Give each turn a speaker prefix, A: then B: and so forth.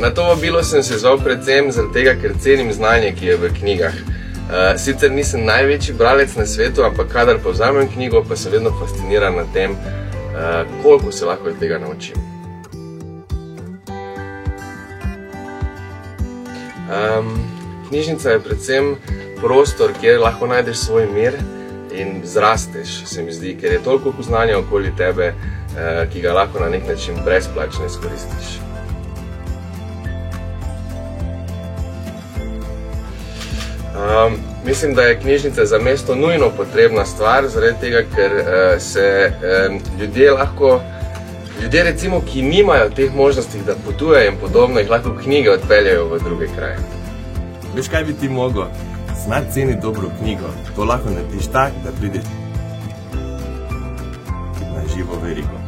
A: Na to vabilo sem se zval predvsem zaradi tega, ker cenim znanje, ki je v knjigah. Sicer nisem največji bralec na svetu, ampak kadar pa vzamem knjigo, pa sem vedno fasciniran nad tem, koliko se lahko od tega naučim. Knjižnica je predvsem prostor, kjer lahko najdeš svoj mir in zrasteš, se mi zdi, ker je toliko poznanja okoli tebe, ki ga lahko na nek način brezplačno izkoristiš. Mislim, da je knjižnica za mesto nujno potrebna stvar, zaradi tega, ker se ljudje recimo, ki nimajo teh možnosti, da potujejo in podobno, jih lahko knjige odpeljajo v druge kraje.
B: Veš, kaj bi ti mogel? Znati ceniti dobro knjigo. To lahko narediš tak, da prideš na živo verigo.